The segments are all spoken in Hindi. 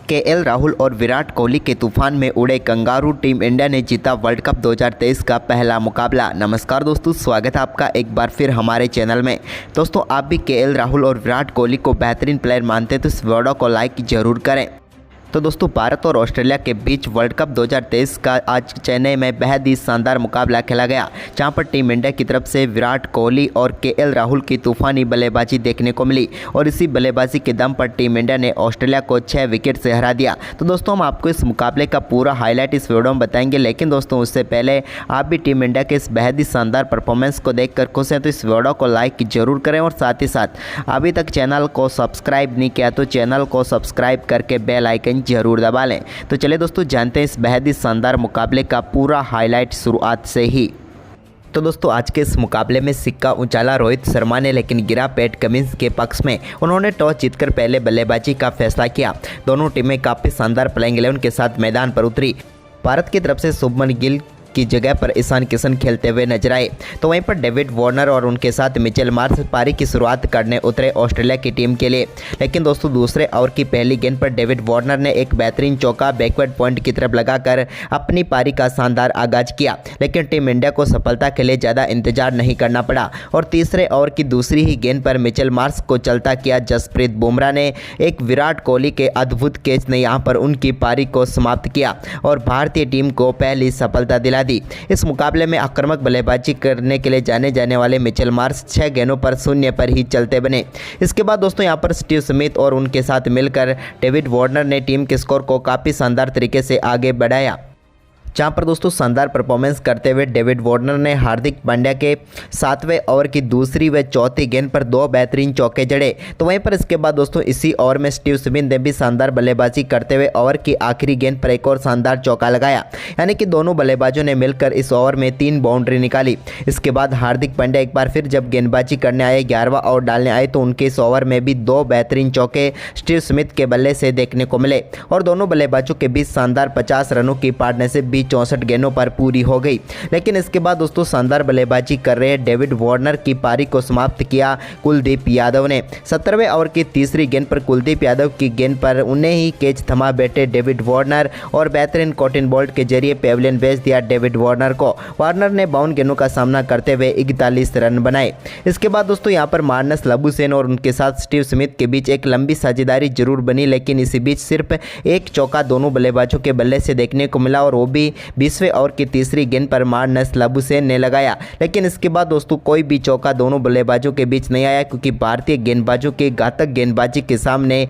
केएल राहुल और विराट कोहली के तूफान में उड़े कंगारू, टीम इंडिया ने जीता वर्ल्ड कप 2023 का पहला मुकाबला। नमस्कार दोस्तों, स्वागत है आपका एक बार फिर हमारे चैनल में। दोस्तों, आप भी केएल राहुल और विराट कोहली को बेहतरीन प्लेयर मानते हैं तो इस वीडियो को लाइक जरूर करें। तो दोस्तों, भारत और ऑस्ट्रेलिया के बीच वर्ल्ड कप 2023 का आज चेन्नई में बेहद ही शानदार मुकाबला खेला गया, जहां पर टीम इंडिया की तरफ से विराट कोहली और केएल राहुल की तूफानी बल्लेबाजी देखने को मिली और इसी बल्लेबाजी के दम पर टीम इंडिया ने ऑस्ट्रेलिया को 6 विकेट से हरा दिया। तो दोस्तों, हम आपको इस मुकाबले का पूरा हाईलाइट इस वीडियो में बताएंगे, लेकिन दोस्तों उससे पहले आप भी टीम इंडिया के इस बेहद ही शानदार परफॉर्मेंस को देखकर खुश हैं तो इस वीडियो को लाइक जरूर करें और साथ ही साथ अभी तक चैनल को सब्सक्राइब नहीं किया तो चैनल को सब्सक्राइब करके बेल आइकन जरूर दबा लें। तो चलिए दोस्तों, जानते हैं इस बेहद ही शानदार मुकाबले का पूरा हाईलाइट शुरुआत से ही। तो दोस्तों, आज के इस मुकाबले में सिक्का उछाला रोहित शर्मा ने, लेकिन गिरा पैट कमिंस के पक्ष में। उन्होंने टॉस जीतकर पहले बल्लेबाजी का फैसला किया। दोनों टीमें काफ़ी शानदार प्लेइंग 11 के साथ मैदान पर उतरी। भारत की तरफ से शुभमन गिल की जगह पर ईशान किशन खेलते हुए नजर आए, तो वहीं पर डेविड वार्नर और उनके साथ मिचेल मार्श पारी की शुरुआत करने उतरे ऑस्ट्रेलिया की टीम के लिए। लेकिन दोस्तों, दूसरे ओवर की पहली गेंद पर डेविड वार्नर ने एक बेहतरीन चौका बैकवर्ड पॉइंट की तरफ लगाकर अपनी पारी का शानदार आगाज किया, लेकिन टीम इंडिया को सफलता के लिए ज़्यादा इंतजार नहीं करना पड़ा और तीसरे ओवर की दूसरी ही गेंद पर मिचेल मार्श को चलता किया जसप्रीत बुमराह ने एक विराट कोहली के अद्भुत कैच ने यहां पर उनकी पारी को समाप्त किया और भारतीय टीम को पहली सफलता दिला दी। इस मुकाबले में आक्रामक बल्लेबाजी करने के लिए जाने वाले मिचेल मार्श 6 गेंदों पर 0 पर ही चलते बने। इसके बाद दोस्तों, यहां पर स्टीव स्मिथ और उनके साथ मिलकर डेविड वार्नर ने टीम के स्कोर को काफ़ी शानदार तरीके से आगे बढ़ाया, जहां पर दोस्तों शानदार परफॉर्मेंस करते हुए डेविड वार्नर ने हार्दिक पांड्या के 7वें ओवर की दूसरी व चौथी गेंद पर 2 बेहतरीन चौके जड़े। तो वहीं पर इसके बाद दोस्तों इसी ओवर में स्टीव स्मिथ ने भी शानदार बल्लेबाजी करते हुए ओवर की आखिरी गेंद पर एक और शानदार चौका लगाया, यानी कि दोनों बल्लेबाजों ने मिलकर इस ओवर में 3 बाउंड्री निकाली। इसके बाद हार्दिक पांड्या एक बार फिर जब गेंदबाजी करने आए, 11वां ओवर डालने आए, तो उनके इस ओवर में भी 2 बेहतरीन चौके स्टीव स्मिथ के बल्ले से देखने को मिले और दोनों बल्लेबाजों के बीच शानदार 50 रनों की पार्टनरशिप 64 गेंदों पर पूरी हो गई। लेकिन इसके बाद दोस्तों शानदार बल्लेबाजी कर रहे डेविड वार्नर की पारी को समाप्त किया कुलदीप यादव ने। 17वें ओवर की तीसरी गेंद पर कुलदीप यादव की गेंद पर उन्हें ही कैच थमा बैठे डेविड वार्नर और बेहतरीन कॉटन बॉल्ट के जरिए पेविलियन भेज दिया डेविड वार्नर को। वार्नर ने 52 गेंदों का सामना करते हुए 41 रन बनाए। इसके बाद दोस्तों यहाँ पर मार्नस लबुशेन और उनके साथ स्टीव स्मिथ के बीच एक लंबी साझेदारी जरूर बनी, लेकिन इसी बीच सिर्फ एक चौका दोनों बल्लेबाजों के बल्ले से देखने को मिला और वो भी 20वें ओवर की तीसरी गेंद पर मार्नस लबुशेन ने लगाया। लेकिन इसके बाद दोस्तों कोई भी चौका दोनों बल्लेबाजों के बीच नहीं आया, क्योंकि भारतीय गेंदबाजों के घातक गेंदबाजी के सामने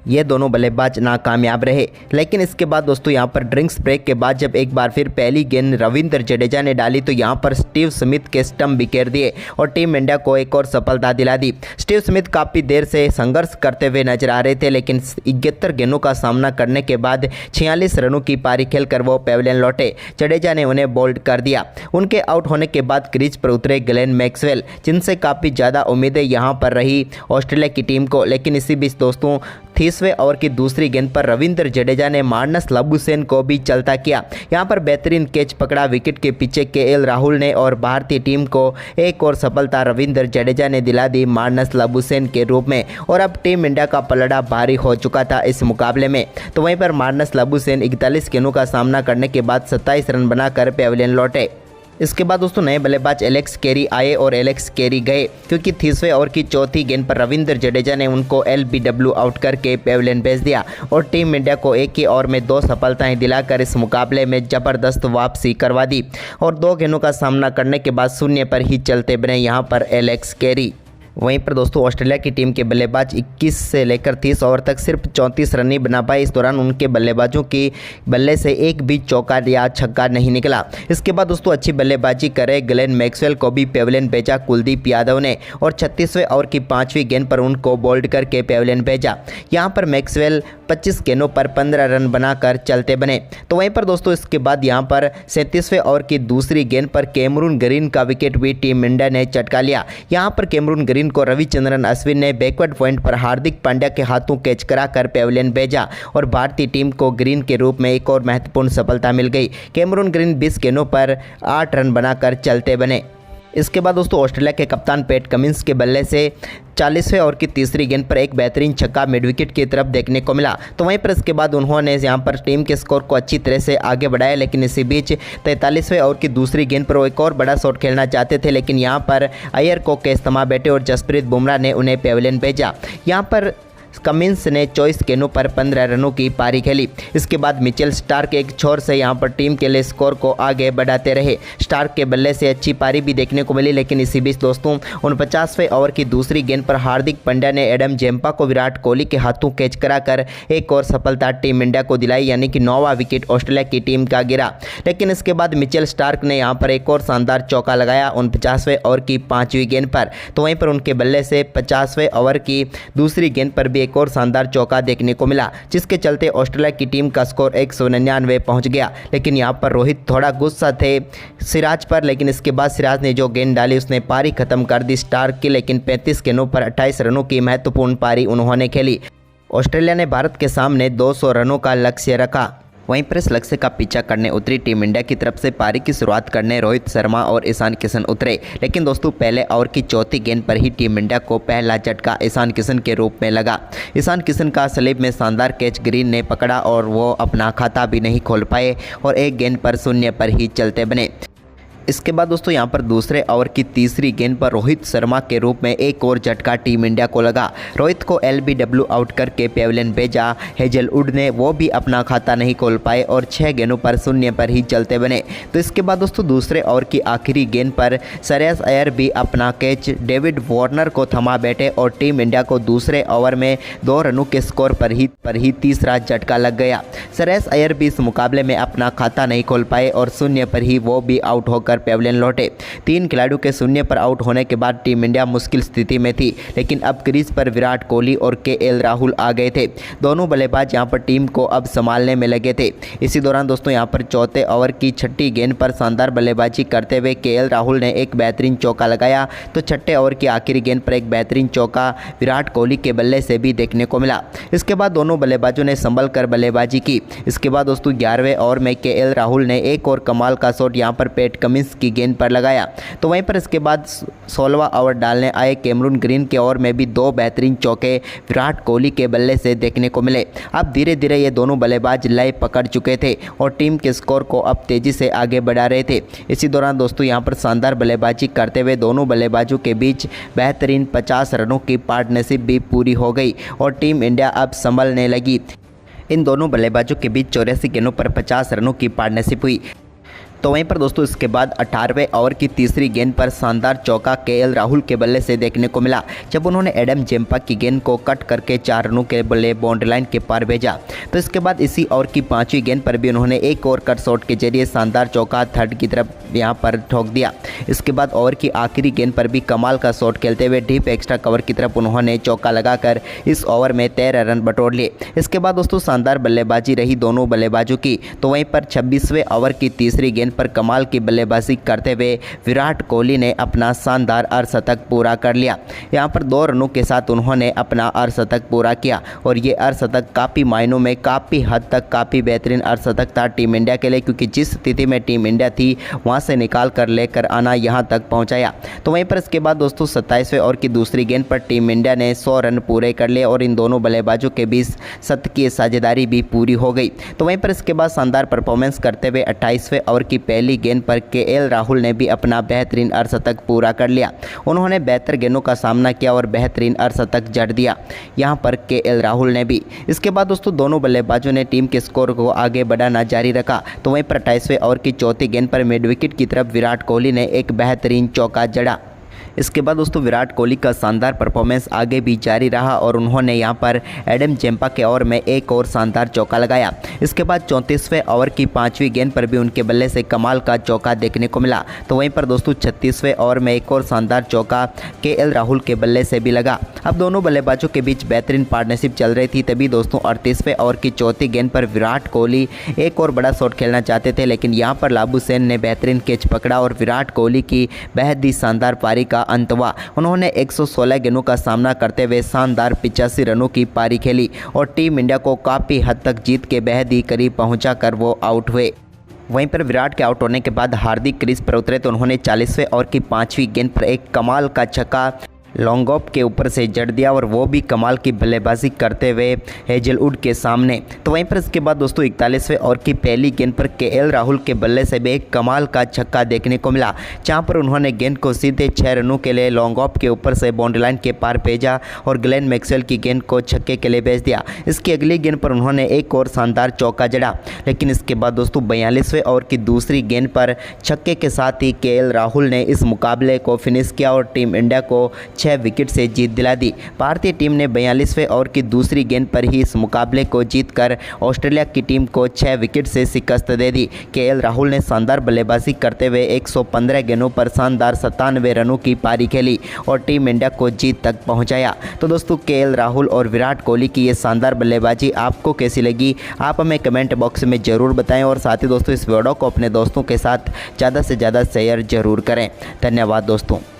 ये दोनों बल्लेबाज नाकामयाब रहे। लेकिन इसके बाद दोस्तों यहाँ पर ड्रिंक्स ब्रेक के बाद जब एक बार फिर पहली गेंद रविंद्र जडेजा ने डाली, तो यहाँ पर स्टीव स्मिथ के स्टंप बिखेर दिए और टीम इंडिया को एक और सफलता दिला दी। स्टीव स्मिथ काफ़ी देर से संघर्ष करते हुए नजर आ रहे थे, लेकिन 71 गेंदों का सामना करने के बाद 46 रनों की पारी खेलकर वो पेविलियन लौटे। जडेजा ने उन्हें बोल्ड कर दिया। उनके आउट होने के बाद क्रीज पर उतरे ग्लेन मैक्सवेल, जिनसे काफ़ी ज़्यादा उम्मीदें यहाँ पर रही ऑस्ट्रेलिया की टीम को। लेकिन इसी बीच दोस्तों 30वें ओवर की दूसरी गेंद पर रविंद्र जडेजा ने मार्नस लबुशेन को भी चलता किया। यहां पर बेहतरीन कैच पकड़ा विकेट के पीछे केएल राहुल ने और भारतीय टीम को एक और सफलता रविंद्र जडेजा ने दिला दी मार्नस लबुशेन के रूप में और अब टीम इंडिया का पलड़ा भारी हो चुका था इस मुकाबले में। तो वहीं पर मार्नस लबुशेन 41 गेंदों का सामना करने के बाद 27 रन बनाकर पेविलियन लौटे। इसके बाद दोस्तों नए बल्लेबाज एलेक्स कैरी आए और एलेक्स कैरी गए, क्योंकि 30वें ओवर की चौथी गेंद पर रविंद्र जडेजा ने उनको LBW आउट करके पेविलियन भेज दिया और टीम इंडिया को एक ही ओवर में 2 सफलताएं दिलाकर इस मुकाबले में जबरदस्त वापसी करवा दी और 2 गेंदों का सामना करने के बाद 0 पर ही चलते बने यहाँ पर एलेक्स कैरी। वहीं पर दोस्तों ऑस्ट्रेलिया की टीम के बल्लेबाज 21 से लेकर 30 ओवर तक सिर्फ 34 रन ही बना पाए। इस दौरान उनके बल्लेबाजों की बल्ले से एक भी चौका या छक्का नहीं निकला। इसके बाद दोस्तों अच्छी बल्लेबाजी करे ग्लेन मैक्सवेल को भी पेविलियन भेजा कुलदीप यादव ने और 36वें ओवर की 5वीं गेंद पर उनको बोल्ड करके पेविलियन भेजा। यहां पर मैक्सवेल 25 गेंदों पर 15 रन बनाकर चलते बने। तो वहीं पर दोस्तों इसके बाद यहां पर 37वें ओवर की दूसरी गेंद पर कैमरून ग्रीन का विकेट भी टीम इंडिया ने चटका लिया। यहां पर कैमरून ग्रीन को रविचंद्रन अश्विन ने बैकवर्ड पॉइंट पर हार्दिक पांड्या के हाथों कैच कराकर पेविलियन भेजा और भारतीय टीम को ग्रीन के रूप में एक और महत्वपूर्ण सफलता मिल गई। कैमरून ग्रीन 20 गेंदों पर 8 रन बनाकर चलते बने। इसके बाद दोस्तों ऑस्ट्रेलिया के कप्तान पैट कमिंस के बल्ले से 40वें ओवर की तीसरी गेंद पर एक बेहतरीन छक्का मिड विकेट की तरफ देखने को मिला। तो वहीं पर इसके बाद उन्होंने यहां पर टीम के स्कोर को अच्छी तरह से आगे बढ़ाया, लेकिन इसी बीच 43वें ओवर की दूसरी गेंद पर वो एक और बड़ा शॉट खेलना चाहते थे, लेकिन यहां पर अय्यर को कैच थमा बैठे और जसप्रीत बुमराह ने उन्हें पेविलियन भेजा। यहां पर कमिंस ने 24 गेंदों पर 15 रनों की पारी खेली। इसके बाद मिचेल स्टार्क एक छोर से यहां पर टीम के लिए स्कोर को आगे बढ़ाते रहे। स्टार्क के बल्ले से अच्छी पारी भी देखने को मिली, लेकिन इसी बीच दोस्तों 49वें ओवर की दूसरी गेंद पर हार्दिक पांड्या ने एडम जेम्पा को विराट कोहली के हाथों कैच कराकर एक और सफलता टीम इंडिया को दिलाई, यानी कि 9वां विकेट ऑस्ट्रेलिया की टीम का गिरा। लेकिन इसके बाद मिचेल स्टार्क ने यहां पर एक और शानदार चौका लगाया 49वें ओवर की 5वीं गेंद पर। तो वहीं पर उनके बल्ले से 50वें ओवर की दूसरी गेंद पर भी एक और शानदार चौका देखने को मिला, जिसके चलते ऑस्ट्रेलिया की टीम का स्कोर 199 पहुंच गया। लेकिन यहां पर रोहित थोड़ा गुस्सा थे सिराज पर, लेकिन इसके बाद सिराज ने जो गेंद डाली उसने पारी खत्म कर दी स्टार्क की। लेकिन 35 गेंदों पर 28 रनों की महत्वपूर्ण पारी उन्होंने खेली। ऑस्ट्रेलिया ने भारत के सामने 200 रनों का लक्ष्य रखा। वहीं पर इस लक्ष्य का पीछा करने उतरी टीम इंडिया की तरफ से पारी की शुरुआत करने रोहित शर्मा और ईशान किशन उतरे, लेकिन दोस्तों पहले ओवर की चौथी गेंद पर ही टीम इंडिया को पहला झटका ईशान किशन के रूप में लगा। ईशान किशन का स्लिप में शानदार कैच ग्रीन ने पकड़ा और वो अपना खाता भी नहीं खोल पाए और एक गेंद पर शून्य पर ही चलते बने। इसके बाद दोस्तों यहां पर दूसरे ओवर की तीसरी गेंद पर रोहित शर्मा के रूप में एक और झटका टीम इंडिया को लगा। रोहित को LBW आउट करके पेविलियन भेजा। हेजलवुड ने वो भी अपना खाता नहीं खोल पाए और 6 गेंदों पर शून्य पर ही चलते बने। तो इसके बाद दोस्तों दूसरे ओवर की आखिरी गेंद पर श्रेयस अय्यर भी अपना कैच डेविड वार्नर को थमा बैठे और टीम इंडिया को दूसरे ओवर में 2 रनों के स्कोर पर ही तीसरा झटका लग गया। श्रेयस अय्यर भी इस मुकाबले में अपना खाता नहीं खोल पाए और शून्य पर ही वो भी आउट होकर पेविलियन लौटे। 3 खिलाड़ियों के शून्य पर आउट होने के बाद टीम इंडिया मुश्किल स्थिति में थी, लेकिन अब क्रीज पर विराट कोहली और KL राहुल आ गए थे। दोनों बल्लेबाज यहां पर टीम को अब संभालने में लगे थे। इसी दौरान दोस्तों यहां पर चौथे ओवर की छठी गेंद पर शानदार बल्लेबाजी करते हुए KL राहुल ने एक बेहतरीन चौका लगाया, तो छठे ओवर की आखिरी गेंद पर एक बेहतरीन चौका विराट कोहली के बल्ले से भी देखने को मिला। इसके बाद दोनों बल्लेबाजों ने संभल कर बल्लेबाजी की। इसके बाद दोस्तों 11वें ओवर में KL राहुल ने एक और कमाल का शॉट यहां पर पैट कमिंस की गेंद पर लगाया। तो वहीं पर इसके बाद 16वां ओवर डालने आए कैमरून ग्रीन के ओवर में भी 2 बेहतरीन चौके विराट कोहली के बल्ले से देखने को मिले। अब धीरे धीरे ये दोनों बल्लेबाज लय पकड़ चुके थे और टीम के स्कोर को अब तेजी से आगे बढ़ा रहे थे। इसी दौरान दोस्तों यहां पर शानदार बल्लेबाजी करते हुए दोनों बल्लेबाजों के बीच बेहतरीन 50 रनों की पार्टनरशिप भी पूरी हो गई और टीम इंडिया अब संभलने लगी। इन दोनों बल्लेबाजों के बीच 84 गेंदों पर 50 रनों की पार्टनरशिप हुई। तो वहीं पर दोस्तों इसके बाद 18वें ओवर की तीसरी गेंद पर शानदार चौका KL राहुल के बल्ले से देखने को मिला, जब उन्होंने एडम जेम्पा की गेंद को कट करके 4 रनों के बल्ले बाउंड्री लाइन के पार भेजा। तो इसके बाद इसी ओवर की 5वीं गेंद पर भी उन्होंने एक और कट शॉट के जरिए शानदार चौका थर्ड की तरफ यहां पर ठोक दिया। इसके बाद ओवर की आखिरी गेंद पर भी कमाल का शॉट खेलते हुए डीप एक्स्ट्रा कवर की तरफ उन्होंने चौका लगाकर इस ओवर में 13 रन बटोर लिए। इसके बाद दोस्तों शानदार बल्लेबाजी रही दोनों बल्लेबाजों की। तो वहीं पर 26वें ओवर की तीसरी गेंद पर कमाल की बल्लेबाजी करते हुए विराट कोहली ने अपना शानदार अर्धशतक पूरा कर लिया। यहां पर 2 रनों के साथ उन्होंने अपना अर्धशतक पूरा किया और ये अर्धशतक काफ़ी मायनों में काफ़ी हद तक काफ़ी बेहतरीन अर्धशतक था टीम इंडिया के लिए, क्योंकि जिस स्थिति में टीम इंडिया थी वहां से निकाल कर लेकर आना यहां तक पहुंचाया। तो वहीं पर इसके बाद दोस्तों 27वें ओवर की दूसरी गेंद पर टीम इंडिया ने 100 रन पूरे कर लिए और इन दोनों बल्लेबाजों के बीच शतकीय साझेदारी भी पूरी हो गई। तो वहीं पर इसके बाद शानदार परफॉर्मेंस करते हुए 28वें ओवर की पहली गेंद पर KL राहुल ने भी अपना बेहतरीन अर्धशतक पूरा कर लिया। उन्होंने बेहतर गेंदों का सामना किया और बेहतरीन अर्धशतक जड़ दिया यहां पर KL राहुल ने भी। इसके बाद दोस्तों दोनों बल्लेबाजों ने टीम के स्कोर को आगे बढ़ाना जारी रखा। तो वहीं पर 28वें ओवर की चौथी गेंद पर मिड विकेट की तरफ विराट कोहली ने एक बेहतरीन चौका जड़ा। इसके बाद दोस्तों विराट कोहली का शानदार परफॉर्मेंस आगे भी जारी रहा और उन्होंने यहां पर एडम जेम्पा के ओवर में एक और शानदार चौका लगाया। इसके बाद 34वें ओवर की 5वीं गेंद पर भी उनके बल्ले से कमाल का चौका देखने को मिला। तो वहीं पर दोस्तों 36वें ओवर में एक और शानदार चौका KL राहुल के बल्ले से भी लगा। अब दोनों बल्लेबाजों के बीच बेहतरीन पार्टनरशिप चल रही थी। तभी दोस्तों 38वें ओवर की चौथी गेंद पर विराट कोहली एक और बड़ा शॉट खेलना चाहते थे, लेकिन यहाँ पर लाबुशेन ने बेहतरीन कैच पकड़ा और विराट कोहली की बेहद ही शानदार पारी का अंत हुआ। उन्होंने 116 गेंदों का सामना करते हुए शानदार 85 रनों की पारी खेली और टीम इंडिया को काफ़ी हद तक जीत के बेहद ही करीब पहुंचाकर वो आउट हुए। वहीं पर विराट के आउट होने के बाद हार्दिक क्रीज पर उतरे तो उन्होंने 40वें ओवर की 5वीं गेंद पर एक कमाल का छक्का लॉन्ग ऑफ के ऊपर से जड़ दिया और वो भी कमाल की बल्लेबाजी करते हुए हेजलवुड के सामने। तो वहीं पर इसके बाद दोस्तों 41वें ओवर की पहली गेंद पर केएल राहुल के बल्ले से भी एक कमाल का छक्का देखने को मिला, जहां पर उन्होंने गेंद को सीधे 6 रनों के लिए लॉन्ग ऑफ के ऊपर से बाउंड्री लाइन के पार भेजा और ग्लेन मैक्सवेल की गेंद को छक्के के लिए भेज दिया। इसकी अगली गेंद पर उन्होंने एक और शानदार चौका जड़ा, लेकिन इसके बाद दोस्तों 42वें ओवर की दूसरी गेंद पर छक्के के साथ ही केएल राहुल ने इस मुकाबले को फिनिश किया और टीम इंडिया को 6 विकेट से जीत दिला दी। भारतीय टीम ने 42वें ओवर की दूसरी गेंद पर ही इस मुकाबले को जीतकर ऑस्ट्रेलिया की टीम को 6 विकेट से शिकस्त दे दी। केएल राहुल ने शानदार बल्लेबाजी करते हुए 115 गेंदों पर शानदार 97 रनों की पारी खेली और टीम इंडिया को जीत तक पहुंचाया। तो दोस्तों केएल राहुल और विराट कोहली की ये शानदार बल्लेबाजी आपको कैसी लगी, आप हमें कमेंट बॉक्स में ज़रूर बताएं और साथ ही दोस्तों इस वीडियो को अपने दोस्तों के साथ ज़्यादा से ज़्यादा शेयर ज़रूर करें। धन्यवाद दोस्तों।